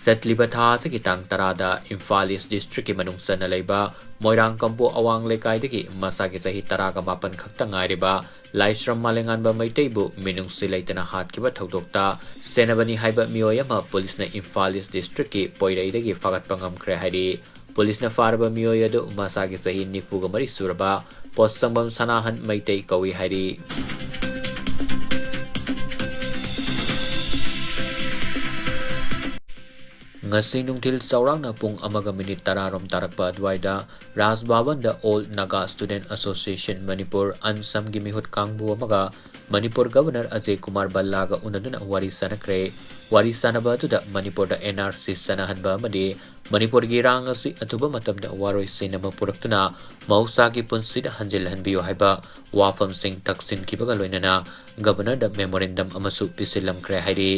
ꯆꯠꯂꯤꯕ ꯊꯥ ꯑꯁꯤꯒꯤ ꯇꯥꯡ 10ꯗ ꯏꯝꯐꯥꯜ ꯏꯁ ꯗꯤꯁꯇ꯭ꯔꯤꯛꯀꯤ ꯃꯅꯨꯡꯆꯟꯅ ꯂꯩꯕ ꯃꯣꯏꯔꯥꯡ ꯀꯝꯄꯣ ꯑꯋꯥꯡ ꯂꯩꯀꯥꯏꯗꯒꯤ ꯃꯁꯥꯒꯤ ꯆꯍꯤ 18 ꯈꯛꯇ ꯉꯥꯏꯔꯤꯕ ꯂꯥꯏꯁ꯭ꯔꯝ ꯃꯥꯂꯦꯉꯥꯟꯕ ꯃꯩꯇꯩꯕꯨ ꯃꯤꯅꯨꯡꯁꯤ ꯂꯩꯇꯅ ꯍꯥꯠꯈꯤꯕ ꯊꯧꯗꯣꯛꯇ ꯁꯦꯅꯕꯅꯤ ꯍꯥꯏꯕ ꯃꯤꯑꯣꯏ ꯑꯃ ꯄꯨꯂꯤꯁꯅ ꯏꯝꯐꯥꯜ ꯏꯁ ꯗꯤꯁꯇ꯭ꯔꯤꯛꯀꯤ ꯄꯣꯏꯔꯩꯗꯒꯤ ꯐꯥꯒꯠꯄ ꯉꯝꯈ꯭ꯔꯦ ꯍꯥꯏꯔꯤ꯫ ꯄꯨꯂꯤꯁꯅ ꯐꯥꯔꯕ ꯃꯤꯑꯣꯏ ꯑꯗꯨ ꯃꯁꯥꯒꯤ ꯆꯍꯤ 94 ꯁꯨꯔꯕ ꯄꯣꯠꯁꯪꯕꯝ ꯁꯅꯥꯍꯟ ꯃꯩꯇꯩ ꯀꯧꯏ ꯍꯥꯏꯔꯤ꯫ ngasi nungthil chaurangna pung 1:10 tarakpa adwaida Raj Bhavanda All Naga Student Association Manipur Ansamgi mihut kangbu amaga Manipur Governor Ajay Kumar Ballaga unaduna wari sanakre. Wari sanaba aduda Manipur da NRC sanahanba amadi Manipur gi rang asi atuba matamda waroi sinama puraktuna mausagi punsida hanjilhanbiyo haiba wafam sing taksin kibaga loinana Governor da memorandum amasu pisilamkre hairi.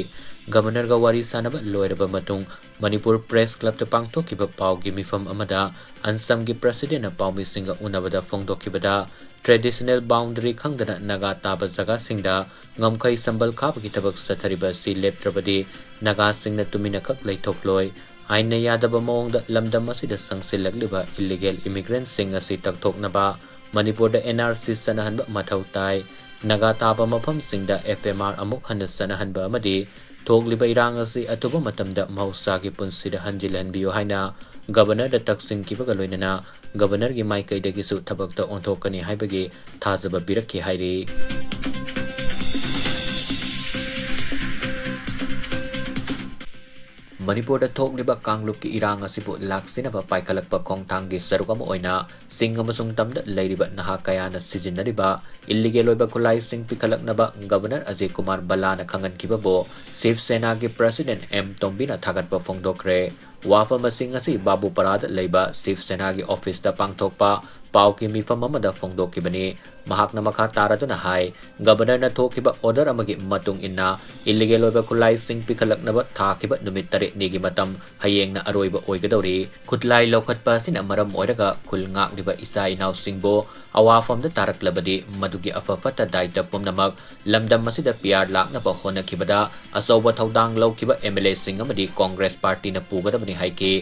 Governor ga wari sanaba loiraba matung Manipur Press Club ta pangthokiba paugi mifam amada Ansamgi President na paumi singa unabada phongdokibada traditional boundary khangdana naga taba jaga singda ngamkhai sambal khabagi tabak sathariba si leptrabadi naga singna tumina kak leithokloi aina yadaba mawngda lamdam asida sangsilagliba illegal immigrants sing asi takthoknaba Manipur da NRC sanahanba mathau tai naga taba mafam singda FMR amuk hana sanahanba amadi thogliba irang asi atuba matamda mausagi punsida hanjilhanbiyo haina Governor da taksin kibaga loinana Governor gi maikai dagi su thabakta onthokani haibagi thajaba birakhi hairi. Manipur da thogliba kangluk ki irang asibu laksinaba paikalakpa khongthanggi saruk ama oina sing amasung tamda leiriba naha kayana sijinariba illegal oiba khulai sing pikhalaknaba Governor Ajay Kumar Ballana khangankiba bo Shiv Sena gi President M Tombina thagatpa phongdokhre. Wafam asing asi Babu Parada leiba Shiv Sena gi office da pangthokpa pauki mifam amada phongdokibani mahakna makha taraduna hai Governor na thokiba order amagi matung inna illegal oiba khulai sing pikhalaknaba thakiba numit 3 nigi matam hayeng na aroiba oigadori Khulai lokhatpa sina maram oiraga khulngak liba isa inaw singbo awafam da taraklabadi madugi afafata daita pumnamak lamdam masida PR lakna pa honakibada asoba thaudang lawkiba MLA sing amadi Congress Party na pugadabani haiki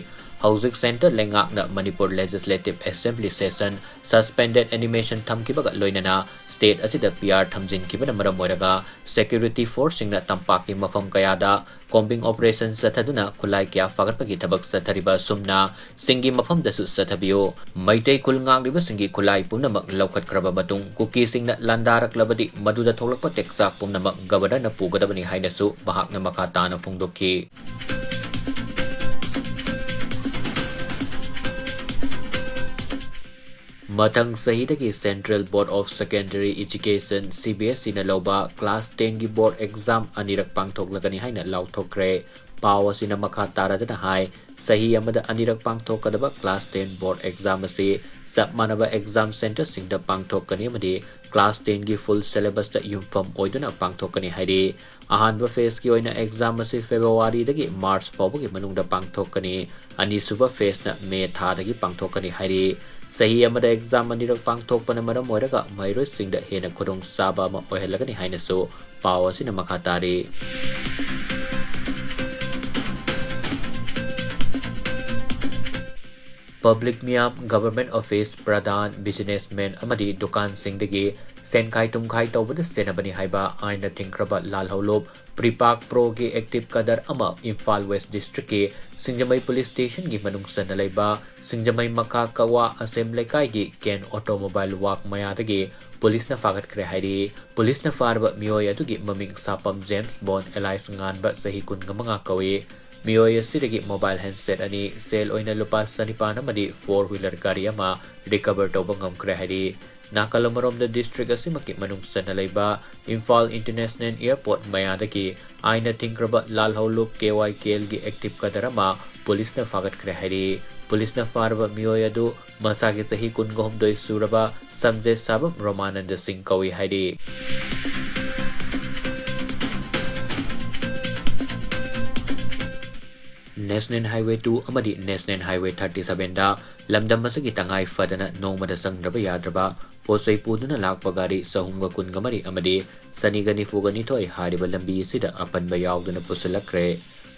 Housing Center lengakna Manipur Legislative Assembly Session suspended animation thamkibaga loinana state asida PR thamjin kibana maram oiraga security force singna tampaki mafam kayada combing operation sathaduna Khulai kya fagatpagi thabak sathariba sumna singi mafam dasu sathabiyo maitei kulngangliba singi Khulai punamak laukhatkraba matung kuki singna landaraklabadi maduda tholakpa teksa punamak Governor na pugadabani hainasu bahakna makha tana phongdokki. Mathang sahidagi Central Board of Secondary Education CBSE na lauba class 10 gi board exam anirak pangthoklagani haina lauthokre. Pawa sina makha taradana hai sahi amada anirak pangthokadaba class 10 board exam ase sapmanaba exam center singda pangthokani amadi class 10 gi full syllabus da yumfam oiduna pangthokani hairi. Ahanba phase ki oina exam ase February dagi March fawbagi manungda pangthokani anisuba phase na May tha dagi pangthokani hairi. Sahi amada exam anirak pangthokpana maram oiraga mairoi singda hena khudong saba ma oihalagani hainasu pawa sina makha tari. Public Miyam Government Office Pradhan Businessman amadi Dukan Singdagi Senkai Tumkai Tawbada Senabani Haiba Aina Tinkraba Lalhaulop Prepak Pro gi Active Cadre ama Imphal West District ki Singjamai Police Station gi manungsan laiba Singjamai Makha Kawa Assembly kai gi Ken Automobile Walk mayadagi Police na Phagatkhre hairi. Police na farba miyoy adugi maming sapam James Bond Elias nganba sahi kun ngamanga kawi miyoy asidagi mobile handset ani sale oina lupa sanipana madi 4-wheeler gari ama recover tawba ngamkhre hairi. Nakalamorom da district asimaki manungsan laiba Imphal International Airport mayadagi aina tinkraba lalhauluk KYKL gi Active Cadre ama Police na Phagatkhre hairi. Police na farba miyoy adu masagi sahi kun gahumdoi suraba Samjay Sabam Ramananda Singh kawi hairi. National Highway 2 amadi National Highway 37 da lamdam masagi tangai fadana nongmada sangraba yadraba posai puduna lakpa gari sahumga kungamari amadi sanigani fugani thoi hariba lambi sida apanba yauduna pusalakre.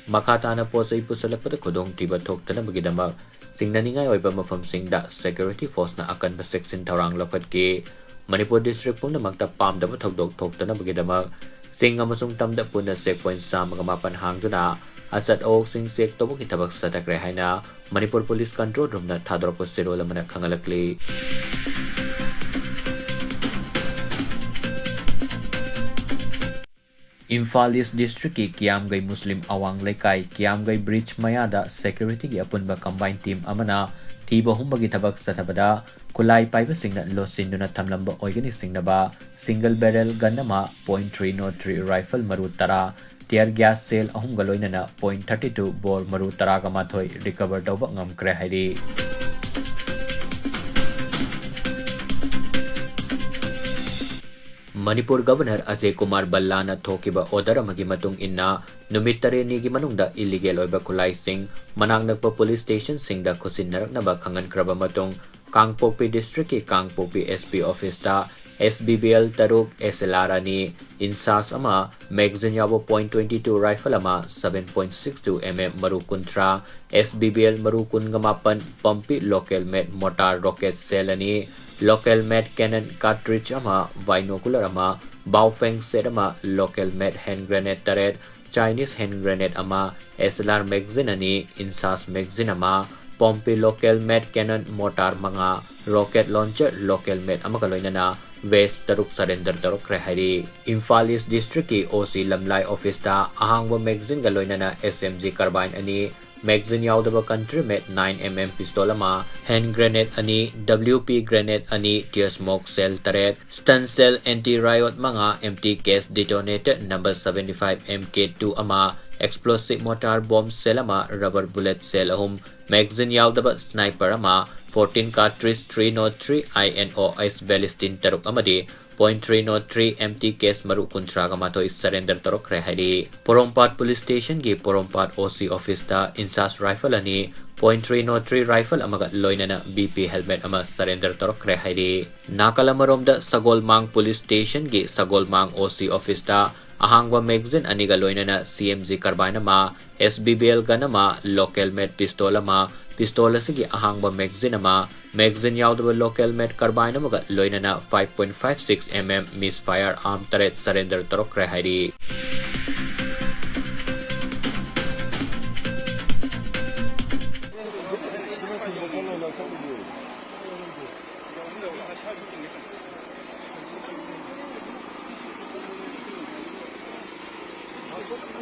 makatana posai pusalakpada khudong tiba thoktana bagidama singnaningai oiba mafamsingda security force na akan section tharang lokatki Manipur district pungna makta pamdaba thokdok thoktana bagidama sing amasung tamda puna checkpoint samagamapan hangduna asat ok sing sek tobo kitabak satakre haina Manipur police control room na thadrok sirol amana khangalakli Imphal East District ki Kiamgai Muslim Awang Lekai Kiamgai Bridge Mayada Security ki apunba combined team amana thiba humbagi thabak satabada Khulai paiba singna losinduna thamlamba oigani singnaba single barrel gun ama .303 rifle maru tara tear gas cell ahum galoinana .32 bore maru tara ga mathoi recover tawba ngamkre hairi Manipur Governor Ajay Kumar Ballana thokiba order amagi matung inna numit tare ni gi manungda illegal oiba khulai sing manang nakpa police station singda khusinnaraknaba khangan kraba matung Kangpokpi district ki Kangpokpi SP office ta SBBL taruk SLR ani insas ama magazine yabo .22 rifle ama 7.62 mm maru kuntra SBBL maru kungamapan pumpi local made mortar rocket cell ani local made cannon cartridge ama binocular ama baofeng set ama local made hand grenade turret Chinese hand grenade ama SLR magazine ani insas magazine ama pompi local made cannon mortar manga rocket launcher local made ama kaloinana west taruk surrender taruk rehari Imphal East district ki OC lamlai office ta ahangwa magazine galoinana SMG carbine ani magazine yaudaba country made 9mm pistol ama hand grenade ani WP grenade ani tear smoke cell turret stun cell anti riot manga empty case detonator number 75 MK2 ama explosive mortar bomb cell ama rubber bullet cell ahum magazine yaudaba sniper ama 14 cartridge 303 INOS ballistin taruk amadi .303 empty case maru kuntraga matoi surrender tarok rehari Porompat police station gi Porompat OC office ta insas rifle ani .303 rifle amaga loinana BP helmet ama surrender tarok rehari Nakalamarom da Sagolmang police station gi Sagolmang OC office ta ahangwa magazine aniga loinana CMG carbine ama SBBL gun ama local made pistol ama pistol asigi ahangwa magazine ama magazine yaudaba local made carbine amaga loinana 5.56 mm misfire arm turret surrender tarok rehari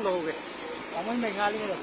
Lâu rồi. Cảm ơn mình Nga đi rồi.